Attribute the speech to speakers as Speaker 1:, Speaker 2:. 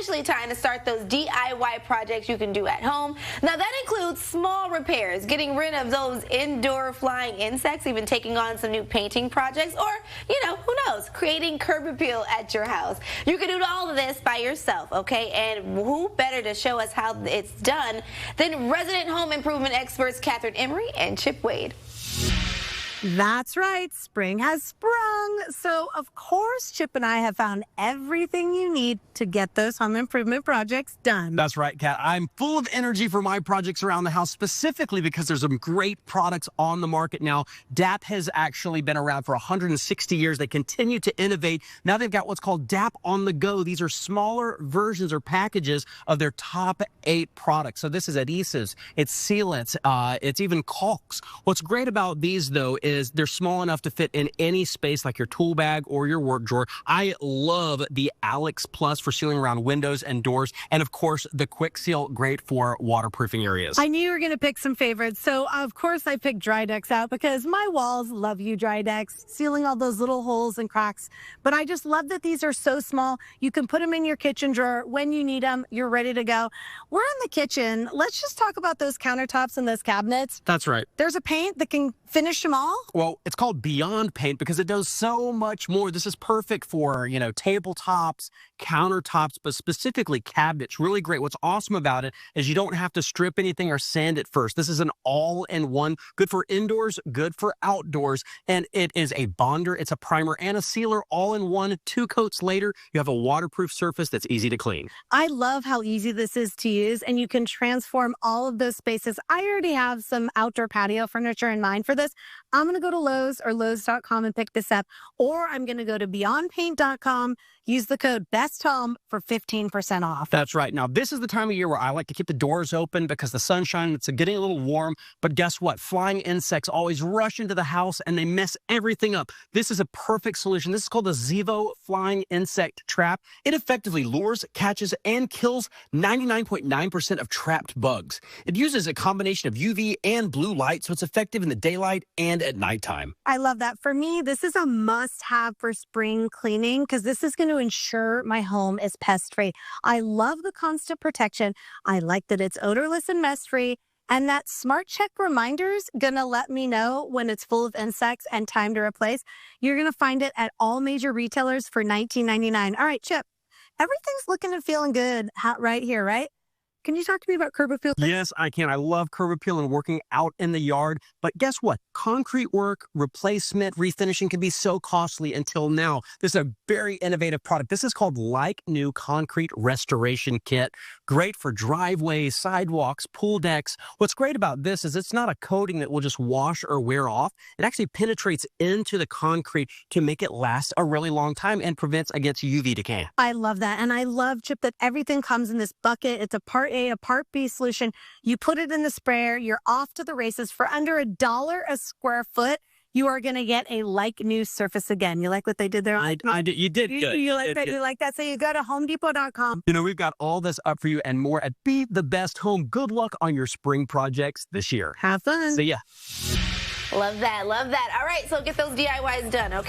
Speaker 1: officially time to start those DIY projects you can do at home. Now that includes small repairs, getting rid of those indoor flying insects, even taking on some new painting projects, or, who knows, creating curb appeal at your house. You can do all of this by yourself, okay? And who better to show us how it's done than resident home improvement experts Kathryn Emery and Chip Wade.
Speaker 2: That's right. Spring has sprung. So, of course, Chip and I have found everything you need to get those home improvement projects done.
Speaker 3: That's right, Kat. I'm full of energy for my projects around the house, specifically because there's some great products on the market now. DAP has actually been around for 160 years. They continue to innovate. Now they've got what's called DAP on the go. These are smaller versions or packages of their top 8 products. So this is adhesives, it's sealants, it's even caulks. What's great about these, though, is they're small enough to fit in any space like your tool bag or your work drawer. I love the Alex Plus for sealing around windows and doors. And of course, the Quick Seal, great for waterproofing areas.
Speaker 2: I knew you were going to pick some favorites. So of course I picked Drydex out because my walls love you, Drydex, sealing all those little holes and cracks. But I just love that these are so small. You can put them in your kitchen drawer when you need them. You're ready to go. We're in the kitchen. Let's just talk about those countertops and those cabinets.
Speaker 3: That's right.
Speaker 2: There's a paint that can finish them all.
Speaker 3: Well, it's called Beyond Paint because it does so much more. This is perfect for, tabletops, countertops, but specifically cabinets. Really great. What's awesome about it is you don't have to strip anything or sand it first. This is an all-in-one, good for indoors, good for outdoors, and it is a bonder, it's a primer, and a sealer all in one. 2 coats later, you have a waterproof surface that's easy to clean.
Speaker 2: I love how easy this is to use, and you can transform all of those spaces. I already have some outdoor patio furniture in mind for this. I'm going to go to Lowe's or Lowe's.com and pick this up, or I'm going to go to BeyondPaint.com, use the code BESTHOME for 15% off.
Speaker 3: That's right. Now, this is the time of year where I like to keep the doors open because the sunshine, it's getting a little warm. But guess what? Flying insects always rush into the house and they mess everything up. This is a perfect solution. This is called the Zevo Flying Insect Trap. It effectively lures, catches, and kills 99.9% of trapped bugs. It uses a combination of UV and blue light, so it's effective in the daylight and at nighttime.
Speaker 2: I love that. For me, this is a must-have for spring cleaning because this is going to ensure my home is pest-free. I love the constant protection. I like that it's odorless and mess-free. And that Smart Check reminder's going to let me know when it's full of insects and time to replace. You're going to find it at all major retailers for $19.99. All right, Chip, everything's looking and feeling good right here, right? Can you talk to me about curb appeal?
Speaker 3: Yes, I can. I love curb appeal and working out in the yard. But guess what? Concrete work, replacement, refinishing can be so costly until now. This is a very innovative product. This is called Like New Concrete Restoration Kit. Great for driveways, sidewalks, pool decks. What's great about this is it's not a coating that will just wash or wear off. It actually penetrates into the concrete to make it last a really long time and prevents against UV decay.
Speaker 2: I love that. And I love, Chip, that everything comes in this bucket. It's a Part A, a Part B solution. You put it in the sprayer, you're off to the races. For under $1 a square foot, you are going to get a like new surface again. You like what they did there?
Speaker 3: I did. You did good.
Speaker 2: You like that? You like that? So you go to HomeDepot.com.
Speaker 3: We've got all this up for you and more at Be the Best Home. Good luck on your spring projects this year.
Speaker 2: Have fun.
Speaker 3: See ya.
Speaker 1: Love that. Love that. All right, so get those DIYs done, okay?